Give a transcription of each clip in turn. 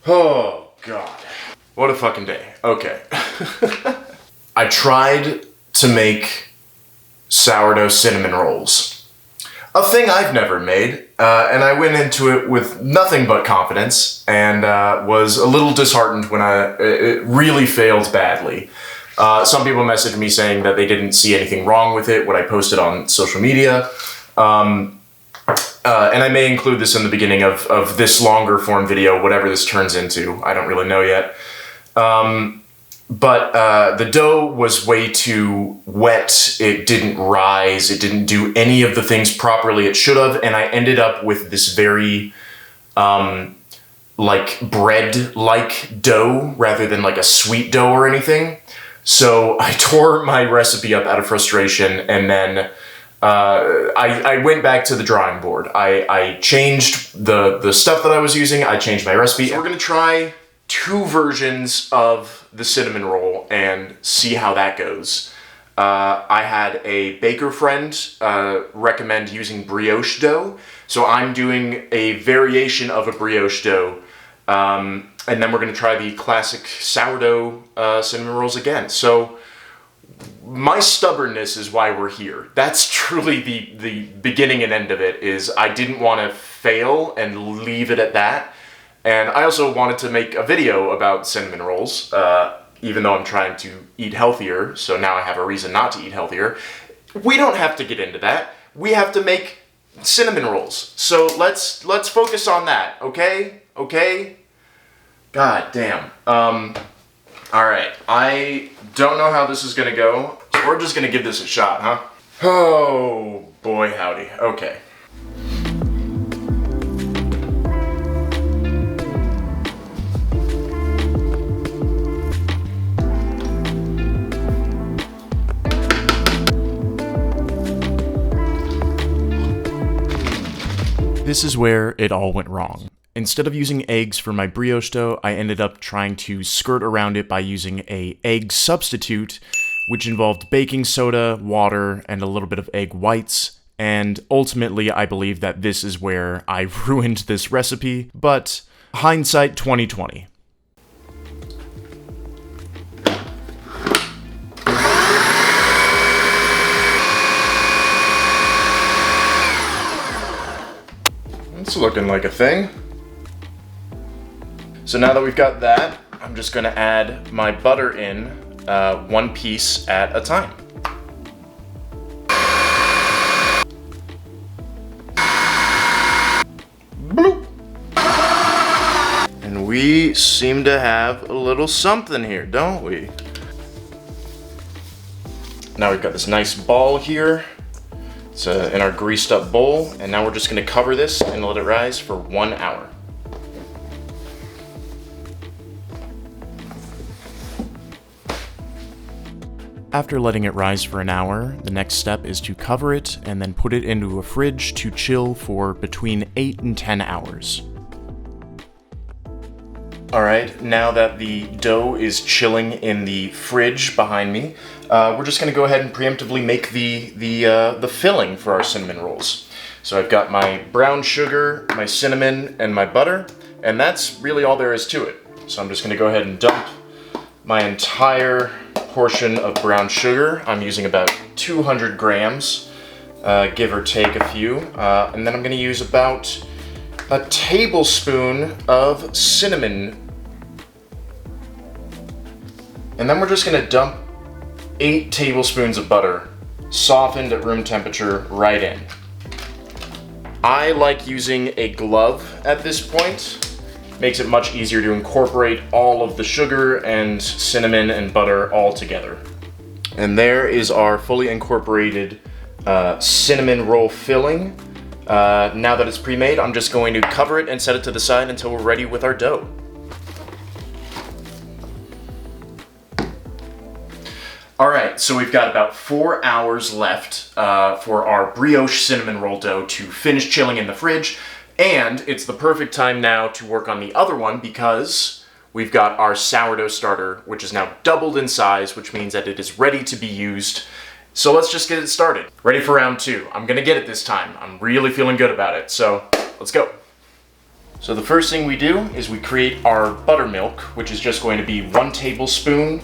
Oh, God. What a fucking day. Okay. I tried to make sourdough cinnamon rolls. A thing I've never made, and I went into it with nothing but confidence, and was a little disheartened when it really failed badly. Some people messaged me saying that they didn't see anything wrong with it when I posted on social media. And I may include this in the beginning of this longer form video, whatever this turns into. I don't really know yet. But the dough was way too wet. It didn't rise. It didn't do any of the things properly it should have. And I ended up with this very, like bread-like dough rather than like a sweet dough or anything. So I tore my recipe up out of frustration, and then I went back to the drawing board. I changed the stuff that I was using. I changed my recipe. So we're gonna try 2 versions of the cinnamon roll and see how that goes. I had a baker friend recommend using brioche dough, so I'm doing a variation of a brioche dough. And then we're gonna try the classic sourdough cinnamon rolls again. So my stubbornness is why we're here. That's truly the beginning and end of it, is I didn't want to fail and leave it at that. And I also wanted to make a video about cinnamon rolls, even though I'm trying to eat healthier, so now I have a reason not to eat healthier. We don't have to get into that. We have to make cinnamon rolls. So let's focus on that, okay? Okay? God damn. Alright, I don't know how this is gonna go, so we're just gonna give this a shot, huh? Oh, boy howdy. Okay. This is where it all went wrong. Instead of using eggs for my brioche dough, I ended up trying to skirt around it by using an egg substitute, which involved baking soda, water, and a little bit of egg whites. And ultimately, I believe that this is where I ruined this recipe, but hindsight 2020. It's looking like a thing. So now that we've got that, I'm just gonna add my butter in 1 piece at a time. Bloop. And we seem to have a little something here, don't we? Now we've got this nice ball here. It's in our greased up bowl, and now we're just gonna cover this and let it rise for 1 hour. After letting it rise for an hour, the next step is to cover it and then put it into a fridge to chill for between 8 and 10 hours. Alright, now that the dough is chilling in the fridge behind me, we're just going to go ahead and preemptively make the filling for our cinnamon rolls. So I've got my brown sugar, my cinnamon, and my butter, and that's really all there is to it. So I'm just going to go ahead and dump my entire portion of brown sugar. I'm using about 200 grams, give or take a few, and then I'm going to use about a tablespoon of cinnamon. And then we're just going to dump 8 tablespoons of butter, softened at room temperature, right in. I like using a glove at this point. Makes it much easier to incorporate all of the sugar and cinnamon and butter all together. And there is our fully incorporated cinnamon roll filling. Now that it's pre-made, I'm just going to cover it and set it to the side until we're ready with our dough. Alright, so we've got about 4 hours left for our brioche cinnamon roll dough to finish chilling in the fridge, and it's the perfect time now to work on the other one because we've got our sourdough starter, which is now doubled in size, which means that it is ready to be used. So let's just get it started. Ready for round 2. I'm gonna get it this time. I'm really feeling good about it, so let's go. So the first thing we do is we create our buttermilk, which is just going to be 1 tablespoon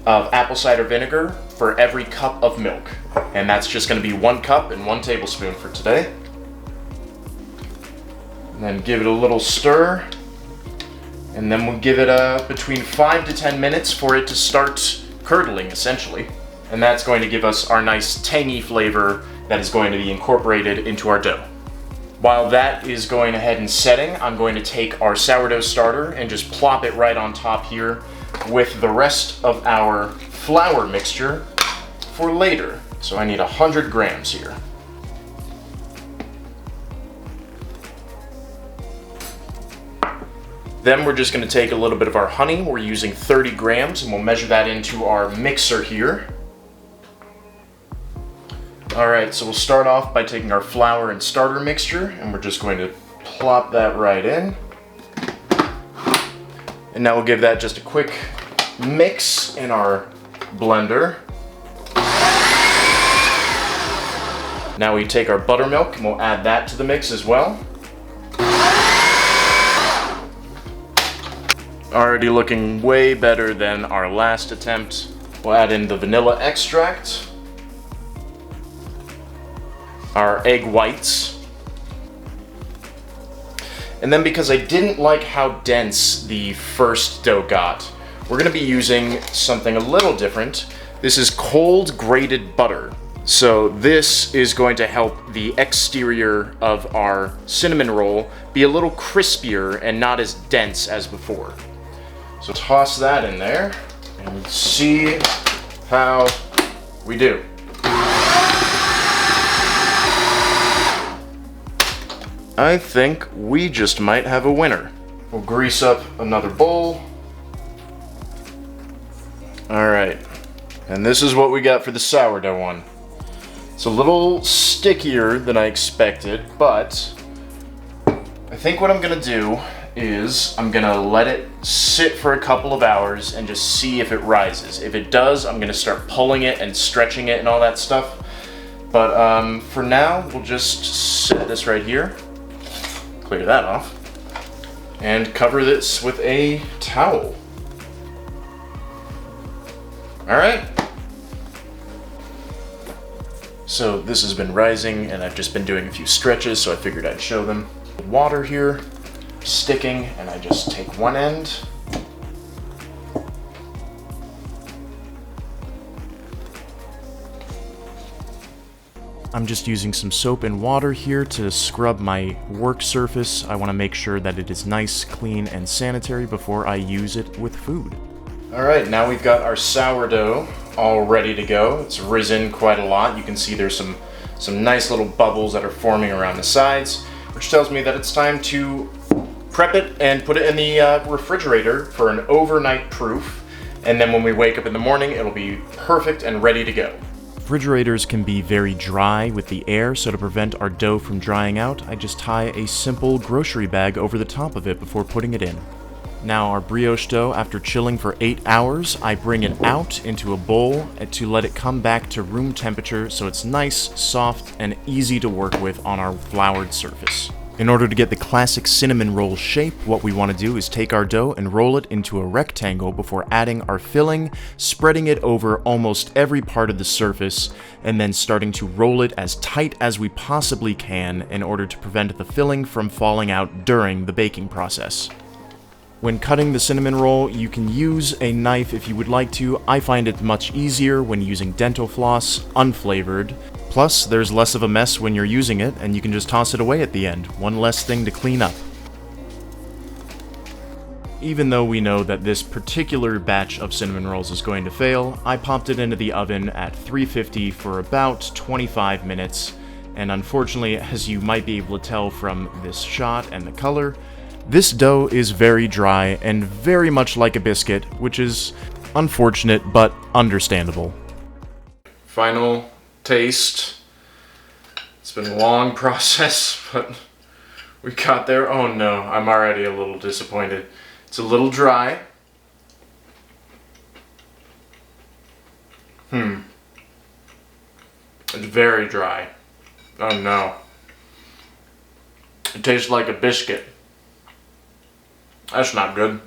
of apple cider vinegar for every cup of milk. And that's just going to be 1 cup and 1 tablespoon for today. And then give it a little stir. And then we'll give it between 5 to 10 minutes for it to start curdling, essentially. And that's going to give us our nice tangy flavor that is going to be incorporated into our dough. While that is going ahead and setting, I'm going to take our sourdough starter and just plop it right on top here with the rest of our flour mixture for later. So I need 100 grams here. Then we're just going to take a little bit of our honey. We're using 30 grams and we'll measure that into our mixer here. Alright, so we'll start off by taking our flour and starter mixture and we're just going to plop that right in. And now we'll give that just a quick mix in our blender. Now we take our buttermilk and we'll add that to the mix as well. Already looking way better than our last attempt. We'll add in the vanilla extract, our egg whites, and then because I didn't like how dense the first dough got, we're going to be using something a little different. This is cold grated butter. So this is going to help the exterior of our cinnamon roll be a little crispier and not as dense as before. So toss that in there and see how we do. I think we just might have a winner. We'll grease up another bowl. Alright, and this is what we got for the sourdough one. It's a little stickier than I expected, but I think what I'm gonna do is I'm gonna let it sit for a couple of hours and just see if it rises. If it does, I'm gonna start pulling it and stretching it and all that stuff. But for now, we'll just set this right here, clear that off, and cover this with a towel. Alright. So this has been rising and I've just been doing a few stretches, so I figured I'd show them. Water here, sticking, and I just take one end. I'm just using some soap and water here to scrub my work surface. I want to make sure that it is nice, clean, and sanitary before I use it with food. Alright, now we've got our sourdough all ready to go. It's risen quite a lot. You can see there's some nice little bubbles that are forming around the sides, which tells me that it's time to prep it and put it in the refrigerator for an overnight proof. And then when we wake up in the morning, it'll be perfect and ready to go. Refrigerators can be very dry with the air, so to prevent our dough from drying out, I just tie a simple grocery bag over the top of it before putting it in. Now our brioche dough, after chilling for 8 hours, I bring it out into a bowl to let it come back to room temperature so it's nice, soft, and easy to work with on our floured surface. In order to get the classic cinnamon roll shape, what we want to do is take our dough and roll it into a rectangle before adding our filling, spreading it over almost every part of the surface, and then starting to roll it as tight as we possibly can in order to prevent the filling from falling out during the baking process. When cutting the cinnamon roll, you can use a knife if you would like to. I find it much easier when using dental floss, unflavored. Plus, there's less of a mess when you're using it, and you can just toss it away at the end. One less thing to clean up. Even though we know that this particular batch of cinnamon rolls is going to fail, I popped it into the oven at 350 for about 25 minutes, and unfortunately, as you might be able to tell from this shot and the color, this dough is very dry and very much like a biscuit, which is unfortunate but understandable. Final taste. It's been a long process, but we got there. Oh no, I'm already a little disappointed. It's a little dry. It's very dry. Oh no. It tastes like a biscuit. That's not good.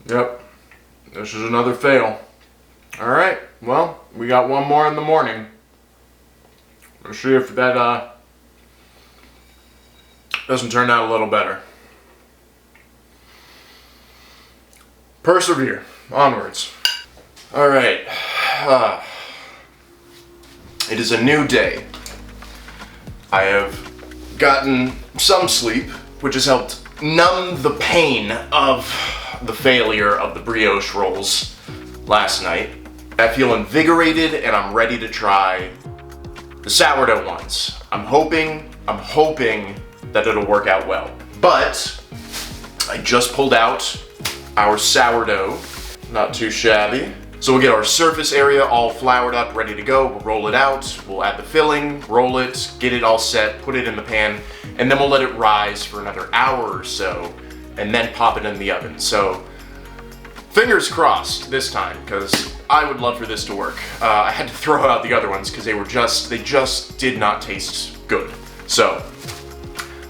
Yep. This is another fail. Alright, well, we got one more in the morning. Let's see if that doesn't turn out a little better. Persevere. Onwards. Alright. It is a new day. I have gotten some sleep, which has helped numb the pain of the failure of the brioche rolls last night. I feel invigorated and I'm ready to try the sourdough ones. I'm hoping that it'll work out well. But I just pulled out our sourdough, not too shabby. So we'll get our surface area all floured up, ready to go. We'll roll it out, we'll add the filling, roll it, get it all set, put it in the pan, and then we'll let it rise for another hour or so, and then pop it in the oven. So fingers crossed this time, because I would love for this to work. I had to throw out the other ones because they just did not taste good. So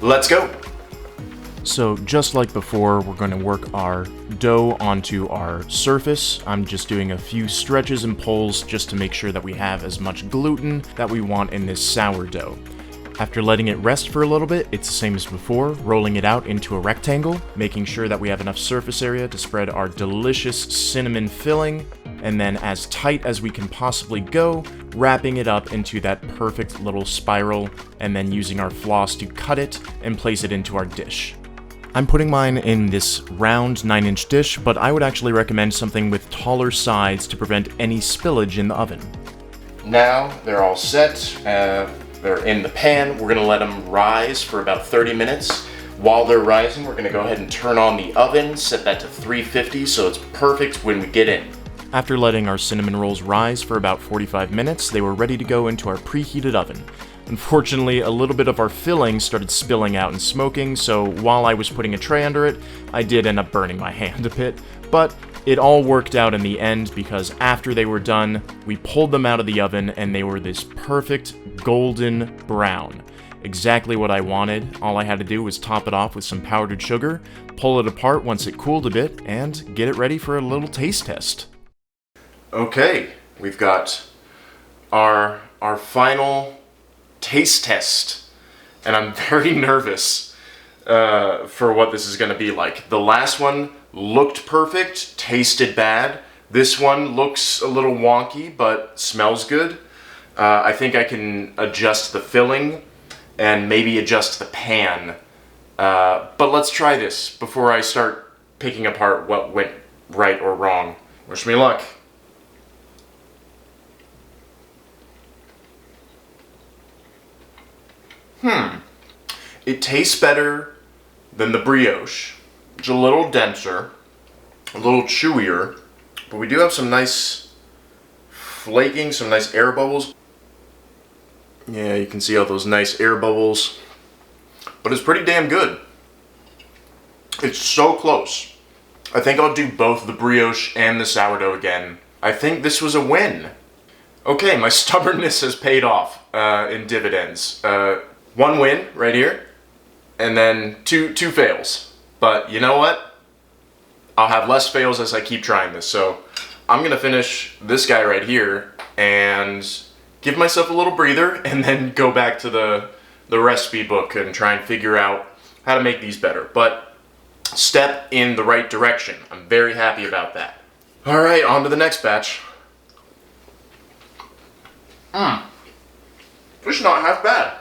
let's go. So just like before, we're going to work our dough onto our surface. I'm just doing a few stretches and pulls just to make sure that we have as much gluten that we want in this sourdough. After letting it rest for a little bit, it's the same as before, rolling it out into a rectangle, making sure that we have enough surface area to spread our delicious cinnamon filling, and then as tight as we can possibly go, wrapping it up into that perfect little spiral, and then using our floss to cut it and place it into our dish. I'm putting mine in this round 9-inch dish, but I would actually recommend something with taller sides to prevent any spillage in the oven. Now they're all set, they're in the pan. We're gonna let them rise for about 30 minutes. While they're rising, we're gonna go ahead and turn on the oven, set that to 350 so it's perfect when we get in. After letting our cinnamon rolls rise for about 45 minutes, they were ready to go into our preheated oven. Unfortunately, a little bit of our filling started spilling out and smoking, so while I was putting a tray under it, I did end up burning my hand a bit, but it all worked out in the end because after they were done, we pulled them out of the oven and they were this perfect golden brown. Exactly what I wanted. All I had to do was top it off with some powdered sugar, pull it apart once it cooled a bit, and get it ready for a little taste test. Okay, we've got our final taste test, and I'm very nervous for what this is going to be like. The last one looked perfect, tasted bad. This one looks a little wonky, but smells good. I think I can adjust the filling and maybe adjust the pan. But let's try this before I start picking apart what went right or wrong. Wish me luck. It tastes better than the brioche. It's a little denser, a little chewier, but we do have some nice flaking, some nice air bubbles. Yeah, you can see all those nice air bubbles, but it's pretty damn good. It's so close. I think I'll do both the brioche and the sourdough again. I think this was a win. Okay, my stubbornness has paid off in dividends. One win right here, and then two fails. But you know what? I'll have less fails as I keep trying this. So I'm gonna finish this guy right here and give myself a little breather and then go back to the recipe book and try and figure out how to make these better. But step in the right direction. I'm very happy about that. All right, on to the next batch. This is not half bad.